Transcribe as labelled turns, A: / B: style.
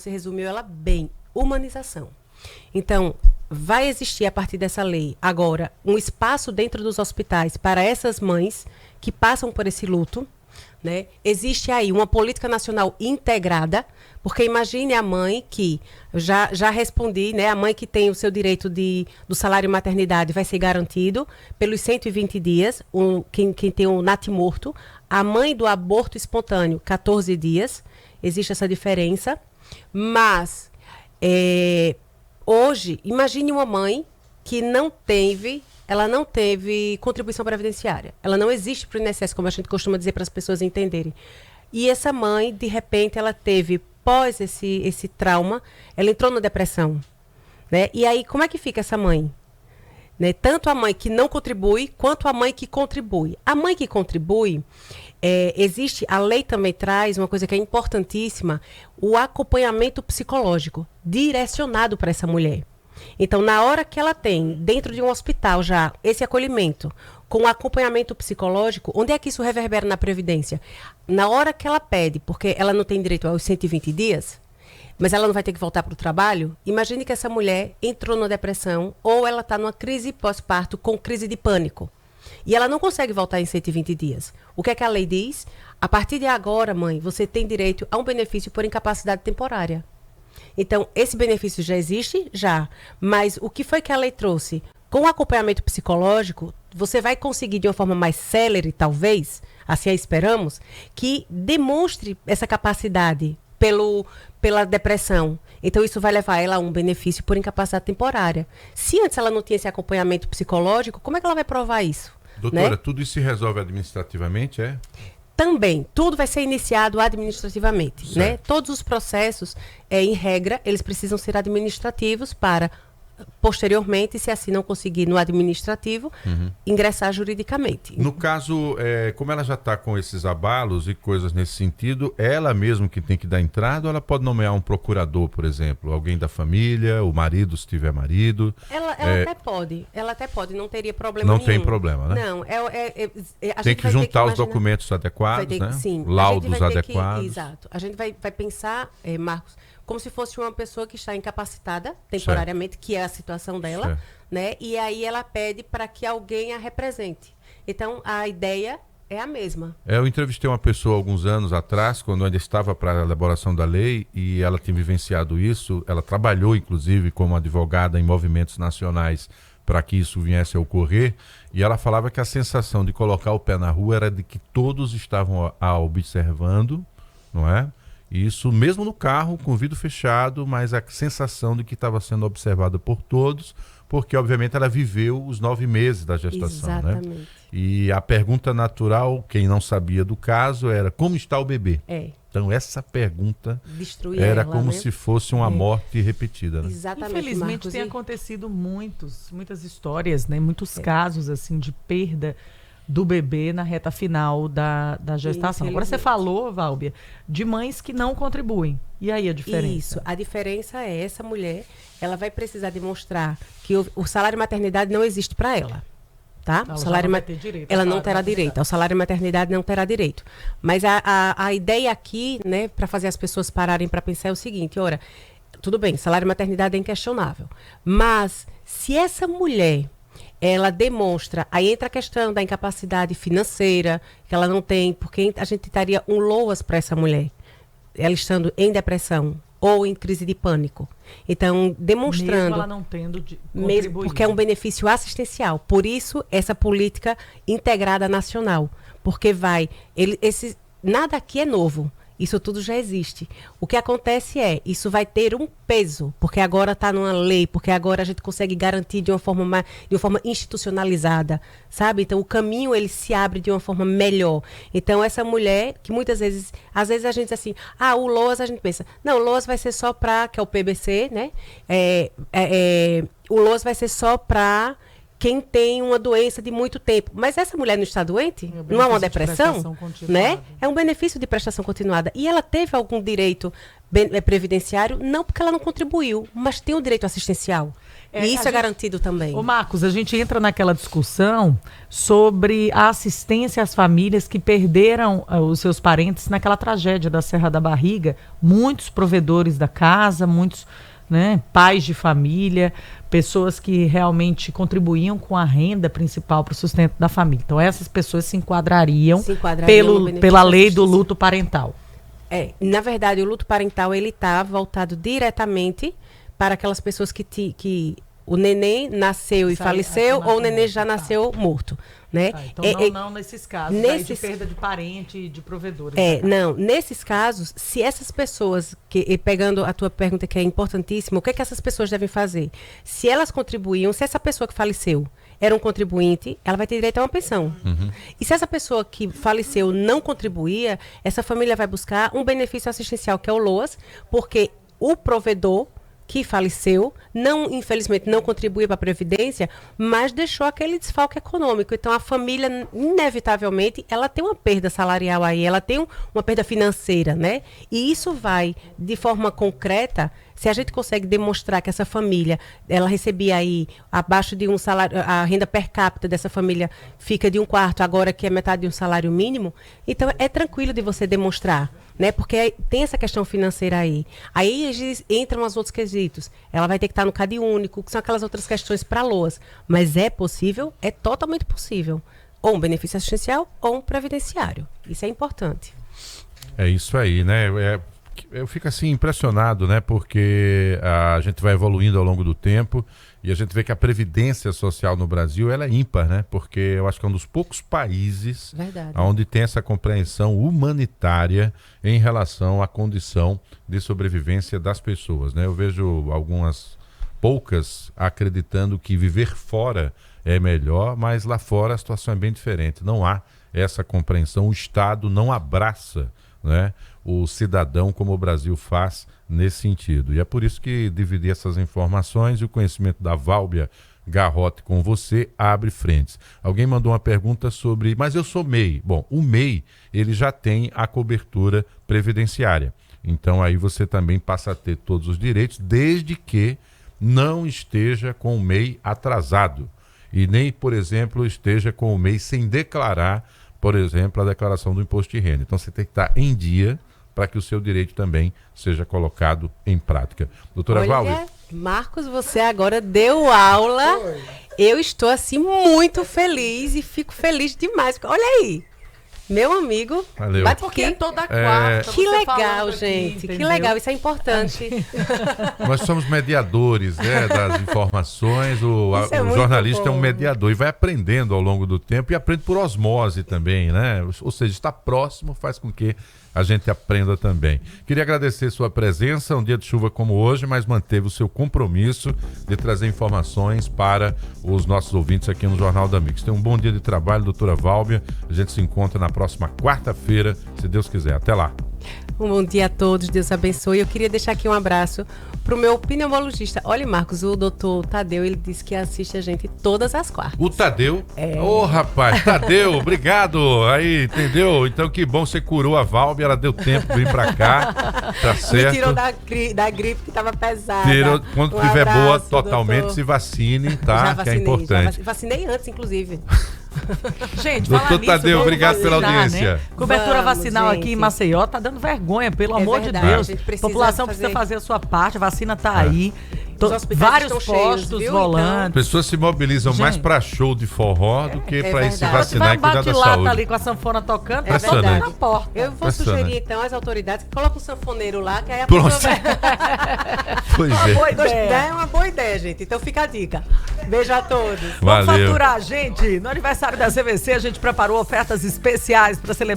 A: Você resumiu ela bem, humanização. Então, vai existir a partir dessa lei, agora, um espaço dentro dos hospitais para essas mães que passam por esse luto, né? Existe aí uma política nacional integrada, porque imagine a mãe que, já respondi, né? A mãe que tem o seu direito do salário maternidade vai ser garantido pelos 120 dias, quem tem o natimorto, a mãe do aborto espontâneo, 14 dias, existe essa diferença, mas hoje, imagine uma mãe que ela não teve contribuição previdenciária. Ela não existe para o INSS, como a gente costuma dizer para as pessoas entenderem. E essa mãe, de repente, ela teve, pós esse trauma, ela entrou na depressão. Né? E aí, como é que fica essa mãe? Né? Tanto a mãe que não contribui, quanto a mãe que contribui. A mãe que contribui, a lei também traz uma coisa que é importantíssima, o acompanhamento psicológico, direcionado para essa mulher. Então, na hora que ela tem, dentro de um hospital já, esse acolhimento, com acompanhamento psicológico, onde é que isso reverbera na Previdência? Na hora que ela pede, porque ela não tem direito aos 120 dias, mas ela não vai ter que voltar para o trabalho, imagine que essa mulher entrou na depressão ou ela está numa crise pós-parto com crise de pânico. E ela não consegue voltar em 120 dias. O que é que a lei diz? A partir de agora, mãe, você tem direito a um benefício por incapacidade temporária. Então, esse benefício já existe? Já. Mas o que foi que a lei trouxe? Com o acompanhamento psicológico, você vai conseguir de uma forma mais célere, talvez, assim a esperamos, que demonstre essa capacidade pela depressão. Então, isso vai levar ela a um benefício por incapacidade temporária. Se antes ela não tinha esse acompanhamento psicológico, como é que ela vai provar isso?
B: Doutora,
A: né?
B: Tudo isso se resolve administrativamente, é?
A: Também, tudo vai ser iniciado administrativamente, né? Todos os processos, em regra, eles precisam ser administrativos para, posteriormente, se assim não conseguir no administrativo, ingressar juridicamente.
B: No caso, como ela já está com esses abalos e coisas nesse sentido, ela mesmo que tem que dar entrada, ou ela pode nomear um procurador, por exemplo, alguém da família, o marido, se tiver marido?
A: Ela até pode, não teria problema nenhum.
B: Não tem problema, né?
A: Não,
B: tem que juntar os documentos adequados, né?
A: Sim,
B: laudos adequados.
A: Exato. A gente vai pensar, Marcos, como se fosse uma pessoa que está incapacitada temporariamente, que é a situação dela, né? E aí ela pede para que alguém a represente. Então, a ideia é a mesma.
B: Eu entrevistei uma pessoa alguns anos atrás, quando ainda estava para a elaboração da lei, e ela tinha vivenciado isso. Ela trabalhou, inclusive, como advogada em movimentos nacionais para que isso viesse a ocorrer, e ela falava que a sensação de colocar o pé na rua era de que todos estavam a observando, não é? Isso mesmo no carro, com o vidro fechado, mas a sensação de que estava sendo observada por todos, porque obviamente ela viveu os 9 meses da gestação.
A: Exatamente.
B: Né? E a pergunta natural, quem não sabia do caso, era: como está o bebê? Então essa pergunta era
A: ela,
B: como
A: né?
B: se fosse uma morte repetida. Né?
A: Exatamente.
C: Infelizmente
A: Marcos,
C: tem acontecido muitas histórias, né? Muitos casos assim de perda do bebê na reta final da gestação. Agora você falou, Válbia, de mães que não contribuem. E aí a diferença?
A: Isso, a diferença é essa mulher, ela vai precisar demonstrar que o salário maternidade não existe para ela. Tá?
C: Ela
A: o salário
C: não vai ter direito.
A: Ela não terá direito. Ao salário maternidade não terá direito. Mas a ideia aqui, né, para fazer as pessoas pararem para pensar é o seguinte: ora, tudo bem, salário maternidade é inquestionável. Mas se essa mulher ela demonstra, aí entra a questão da incapacidade financeira, que ela não tem, porque a gente daria um LOAS para essa mulher, ela estando em depressão ou em crise de pânico. Então, demonstrando...
C: Mesmo ela não tendo de contribuir.
A: Mesmo porque é um benefício assistencial. Por isso, essa política integrada nacional. Porque nada aqui é novo. Isso tudo já existe. O que acontece isso vai ter um peso, porque agora está numa lei, porque agora a gente consegue garantir de uma forma institucionalizada, sabe? Então, o caminho, ele se abre de uma forma melhor. Então, essa mulher, que muitas vezes, às vezes a gente diz assim, o LOAS, a gente pensa, não, o LOAS vai ser só para, que é o PBC, né? O LOAS vai ser só para quem tem uma doença de muito tempo. Mas essa mulher não está doente? Não é uma depressão? Né? É um benefício de prestação continuada. E ela teve algum direito previdenciário, não porque ela não contribuiu, mas tem o direito assistencial. E isso é garantido também.
C: Ô Marcos, a gente entra naquela discussão sobre a assistência às famílias que perderam os seus parentes naquela tragédia da Serra da Barriga. Muitos provedores da casa, muitos, né, pais de família, pessoas que realmente contribuíam com a renda principal para o sustento da família. Então essas pessoas se enquadrariam pela lei do luto parental.
A: Na verdade, o luto parental ele está voltado diretamente para aquelas pessoas que o neném nasceu e faleceu ou o neném já nasceu morto, né?
C: Então não nesses casos de perda de parente e de provedores.
A: Não, nesses casos, se essas pessoas, pegando a tua pergunta que é importantíssima, o que essas pessoas devem fazer? Se elas contribuíam, se essa pessoa que faleceu era um contribuinte, ela vai ter direito a uma pensão.
B: Uhum.
A: E se essa pessoa que faleceu não contribuía, essa família vai buscar um benefício assistencial, que é o LOAS, porque o provedor que faleceu, infelizmente não contribuía para a Previdência, mas deixou aquele desfalque econômico. Então, a família, inevitavelmente, ela tem uma perda salarial aí, ela tem uma perda financeira, né? E isso vai, de forma concreta, se a gente consegue demonstrar que essa família, ela recebia aí abaixo de um salário, a renda per capita dessa família fica de 1/4, agora que é metade de um salário mínimo, então é tranquilo de você demonstrar, né? Porque tem essa questão financeira aí. Aí entram os outros quesitos. Ela vai ter que estar no CAD único, que são aquelas outras questões para LOAS. Mas é possível, é totalmente possível. Ou um benefício assistencial ou um previdenciário. Isso é importante.
B: É isso aí, né? Eu fico assim impressionado, né? Porque a gente vai evoluindo ao longo do tempo e a gente vê que a previdência social no Brasil ela é ímpar, né? Porque eu acho que é um dos poucos países onde tem essa compreensão humanitária em relação à condição de sobrevivência das pessoas, né? Eu vejo algumas poucas acreditando que viver fora é melhor, mas lá fora a situação é bem diferente. Não há essa compreensão, o Estado não abraça, né, o cidadão como o Brasil faz nesse sentido. E é por isso que dividir essas informações e o conhecimento da Válbia Garrote com você abre frentes. Alguém mandou uma pergunta sobre, mas eu sou MEI. Bom, o MEI, ele já tem a cobertura previdenciária. Então aí você também passa a ter todos os direitos, desde que não esteja com o MEI atrasado. E nem, por exemplo, esteja com o MEI sem declarar, por exemplo, a declaração do imposto de renda. Então você tem que estar em dia para que o seu direito também seja colocado em prática. Doutora Válbia.
A: Marcos, você agora deu aula. Oi. Eu estou assim muito feliz e fico feliz demais. Olha aí. Meu amigo,
B: valeu.
A: Bate porque
C: toda quarta.
A: Que legal, gente. Aqui, que legal, isso é importante.
B: Nós somos mediadores, né, das informações. O jornalista é um mediador e vai aprendendo ao longo do tempo e aprende por osmose também, né? Ou seja, estar próximo faz com que a gente aprenda também. Queria agradecer sua presença, um dia de chuva como hoje, mas manteve o seu compromisso de trazer informações para os nossos ouvintes aqui no Jornal da Mix. Tenha um bom dia de trabalho, doutora Válbia. A gente se encontra na próxima quarta-feira, se Deus quiser. Até lá.
A: Um bom dia a todos, Deus abençoe. Eu queria deixar aqui um abraço para o meu pneumologista. Olha, Marcos, o doutor Tadeu, ele disse que assiste a gente todas as quartas.
B: O Tadeu? Ô, rapaz, Tadeu, obrigado. Aí, entendeu? Então, que bom, você curou a Válbia, ela deu tempo de vir pra cá, tá certo?
A: Me tirou da gripe que tava pesada.
B: Quando estiver boa totalmente, doutor, se vacine, tá?
A: Já vacinei,
B: que é importante.
A: Vacinei antes, inclusive.
C: Gente,
B: doutor Tadeu, obrigado pela audiência.
C: Né? Cobertura vacinal aqui em Maceió tá dando vergonha, pelo amor de Deus. A população precisa fazer a sua parte, a vacina tá aí. Vários postos rolando.
B: Então, pessoas se mobilizam mais para show de forró do que para ir se vacinar e cuidar da saúde.
C: Ali com a sanfona tocando, tá todo mundo na porta.
A: Eu vou sugerir então às autoridades que coloquem um sanfoneiro lá, que aí a pessoa vai...
B: Pois é.
A: É uma boa ideia, gente. Então fica a dica. Beijo a todos.
B: Valeu.
C: Vamos faturar, gente. No aniversário da CVC, a gente preparou ofertas especiais para celebrar